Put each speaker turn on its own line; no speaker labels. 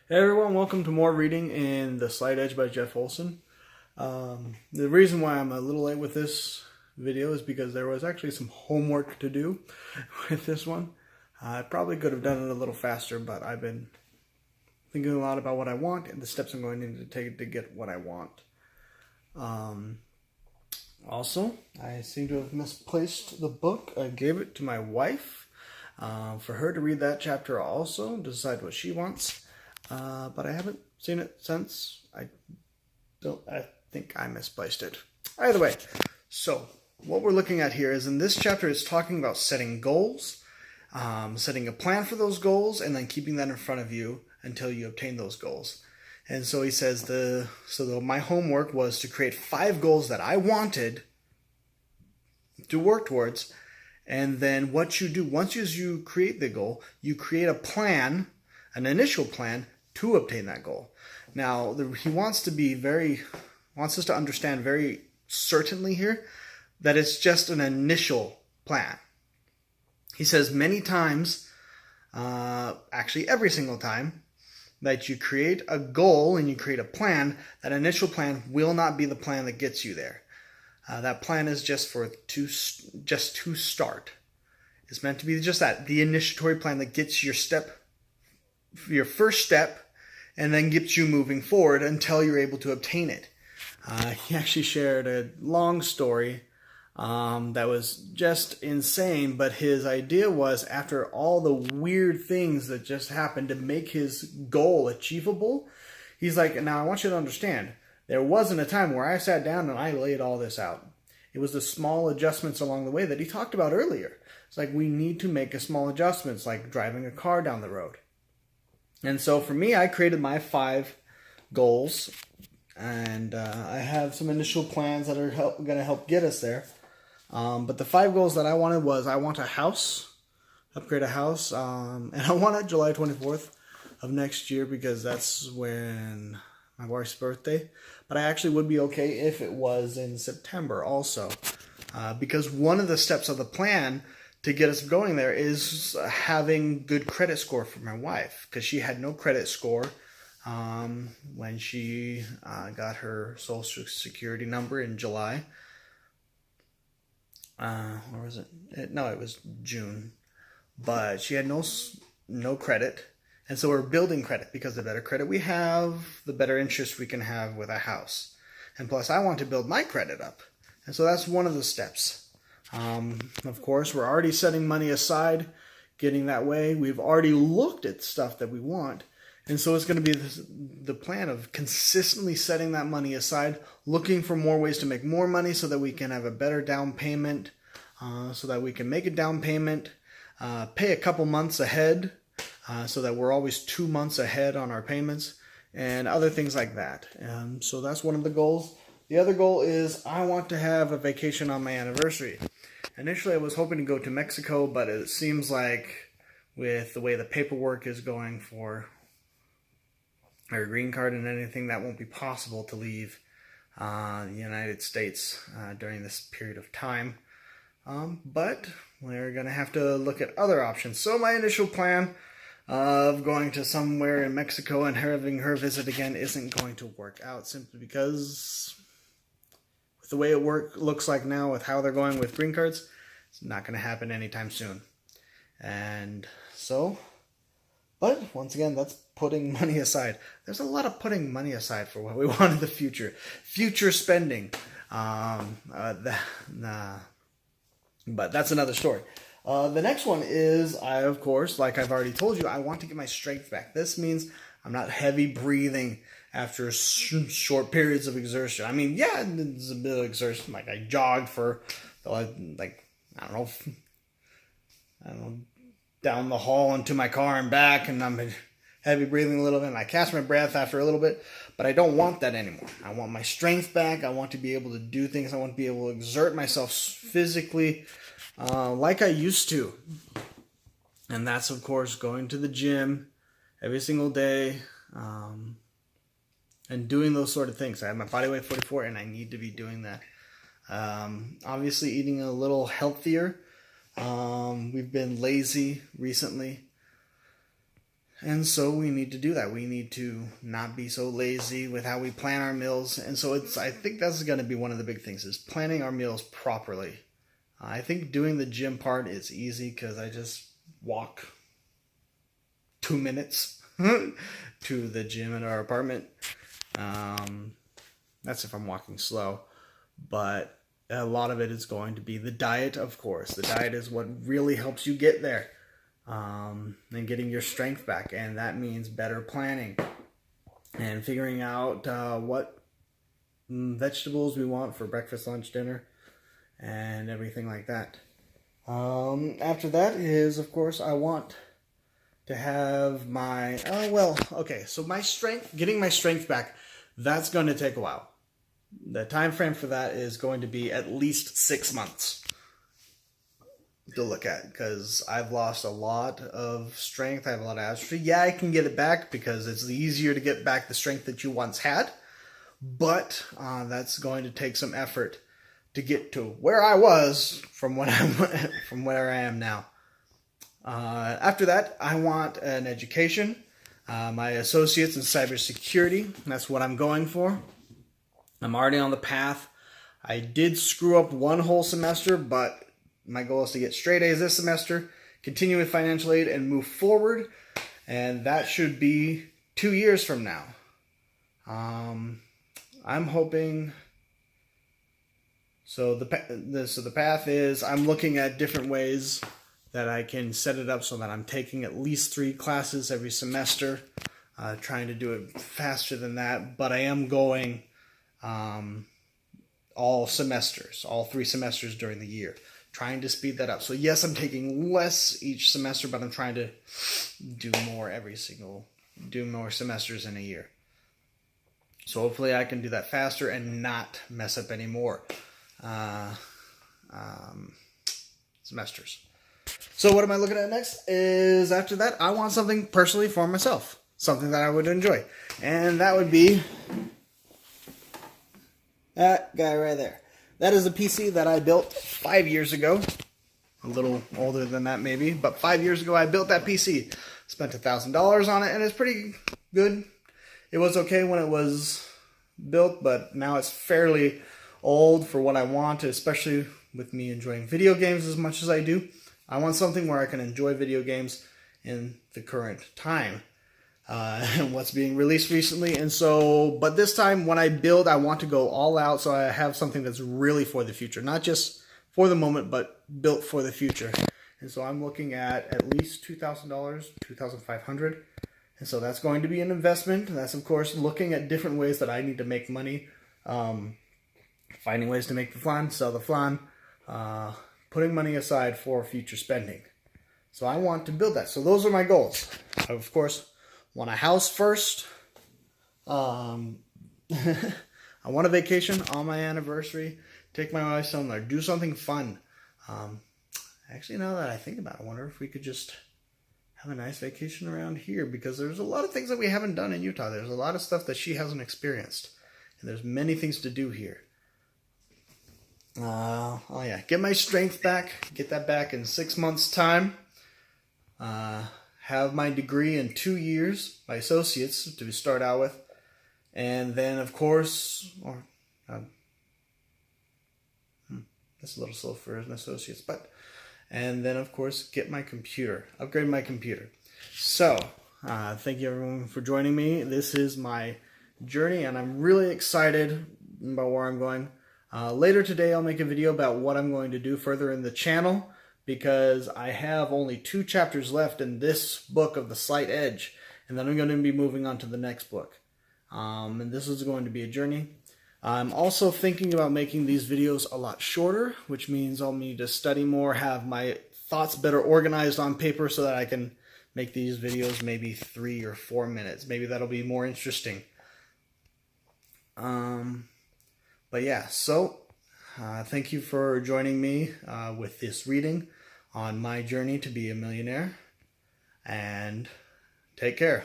Hey everyone, welcome to more reading in The Slight Edge by Jeff Olson. The reason why I'm a little late with this video is because there was actually some homework to do with this one. I probably could have done it a little faster, but I've been thinking a lot about what I want and the steps I'm going to need to take to get what I want. Also, I seem to have misplaced the book. I gave it to my wife for her to read that chapter also, decide what she wants. But I haven't seen it since. I think I misplaced it. Either way, so what we're looking at here is in this chapter, it's talking about setting goals, setting a plan for those goals, and then keeping that in front of you until you obtain those goals. And so he says my homework was to create 5 goals that I wanted to work towards. And then what you do, once you create the goal, you create a plan, an initial plan to obtain that goal. Now, he wants us to understand very certainly here that it's just an initial plan. He says many times, actually every single time, that you create a goal and you create a plan, that initial plan will not be the plan that gets you there. That plan is just to start. It's meant to be just that, the initiatory plan that gets your first step, and then gets you moving forward until you're able to obtain it. He actually shared a long story that was just insane, but his idea was, after all the weird things that just happened to make his goal achievable, he's like, now I want you to understand, there wasn't a time where I sat down and I laid all this out. It was the small adjustments along the way that he talked about earlier. It's like we need to make a small adjustments, like driving a car down the road. And so for me, I created my 5 goals, and I have some initial plans that are going to help get us there. But the 5 goals that I wanted was, I want a house, upgrade a house, and I want it July 24th of next year because that's when my wife's birthday. But I actually would be okay if it was in September also, because one of the steps of the plan to get us going there is having good credit score for my wife, because she had no credit score when she got her Social Security number in July. Or was it? No, it was June. But she had no credit, and so we're building credit, because the better credit we have, the better interest we can have with a house. And plus, I want to build my credit up, and so that's one of the steps. Of course, we're already setting money aside, getting that way. We've already looked at stuff that we want. And so it's going to be the plan of consistently setting that money aside, looking for more ways to make more money so that we can have a better down payment, so that we can make a down payment, pay a couple months ahead, so that we're always 2 months ahead on our payments, and other things like that. So that's one of the goals. The other goal is I want to have a vacation on my anniversary. Initially, I was hoping to go to Mexico, but it seems like with the way the paperwork is going for our green card and anything, that won't be possible to leave the United States during this period of time. But we're going to have to look at other options. So my initial plan of going to somewhere in Mexico and having her visit again isn't going to work out, simply because with the way it looks like now, with how they're going with green cards, it's not going to happen anytime soon. And so, but once again, that's putting money aside. There's a lot of putting money aside for what we want in the future. Future spending. But that's another story. The next one is, of course, like I've already told you, I want to get my strength back. This means I'm not heavy breathing after short periods of exertion. I mean, yeah, it's a bit of exertion. Like I jogged for, I don't know, down the hall into my car and back, and I'm heavy breathing a little bit, and I catch my breath after a little bit, but I don't want that anymore. I want my strength back. I want to be able to do things. I want to be able to exert myself physically like I used to. And that's, of course, going to the gym every single day and doing those sort of things. I have my body weight 44, and I need to be doing that. Obviously, eating a little healthier. We've been lazy recently. And so we need to do that. We need to not be so lazy with how we plan our meals. And so I think that's going to be one of the big things, is planning our meals properly. I think doing the gym part is easy because I just walk 2 minutes to the gym in our apartment. That's if I'm walking slow. But a lot of it is going to be the diet, of course. The diet is what really helps you get there. And getting your strength back, and that means better planning and figuring out what vegetables we want for breakfast, lunch, dinner, and everything like that. After that is, of course, I want to have my so my strength, getting my strength back, that's going to take a while. The time frame for that is going to be at least 6 months to look at, because I've lost a lot of strength. I have a lot of atrophy. Yeah, I can get it back because it's easier to get back the strength that you once had, but that's going to take some effort to get to where I was from where I am now. After that, I want an education, my associates in cybersecurity. That's what I'm going for. I'm already on the path. I did screw up one whole semester, but my goal is to get straight A's this semester, continue with financial aid, and move forward. And that should be 2 years from now. I'm hoping. So the path is, I'm looking at different ways that I can set it up so that I'm taking at least 3 classes every semester. Trying to do it faster than that, but I am going all 3 semesters during the year. Trying to speed that up. So yes, I'm taking less each semester, but I'm trying to do more semesters in a year. So hopefully I can do that faster and not mess up any more semesters. So what am I looking at next? Is after that, I want something personally for myself. Something that I would enjoy. And that would be that guy right there. That is a PC that I built 5 years ago. A little older than that maybe, but 5 years ago I built that PC. Spent $1,000 on it, and it's pretty good. It was okay when it was built, but now it's fairly old for what I want, especially with me enjoying video games as much as I do. I want something where I can enjoy video games in the current time. And what's being released recently. And so, but this time when I build, I want to go all out, so I have something that's really for the future, not just for the moment, but built for the future. And so I'm looking at least $2,000, $2,500. And so that's going to be an investment. And that's, of course, looking at different ways that I need to make money, finding ways to make the flan, sell the flan, putting money aside for future spending. So I want to build that. So those are my goals. Of course, want a house first. I want a vacation on my anniversary. Take my wife somewhere. Do something fun. Actually, now that I think about it, I wonder if we could just have a nice vacation around here, because there's a lot of things that we haven't done in Utah. There's a lot of stuff that she hasn't experienced. And there's many things to do here. Get my strength back. Get that back in 6 months' time. Have my degree in 2 years, my associates to start out with, and then of course, that's a little slow for an associates, and then of course get my computer, upgrade my computer. So, thank you everyone for joining me. This is my journey, and I'm really excited about where I'm going. Later today, I'll make a video about what I'm going to do further in the channel, because I have only 2 chapters left in this book of The Slight Edge, and then I'm going to be moving on to the next book. And this is going to be a journey. I'm also thinking about making these videos a lot shorter, which means I'll need to study more, have my thoughts better organized on paper so that I can make these videos maybe 3 or 4 minutes. Maybe that'll be more interesting. But yeah, so thank you for joining me with this reading on my journey to be a millionaire, and take care.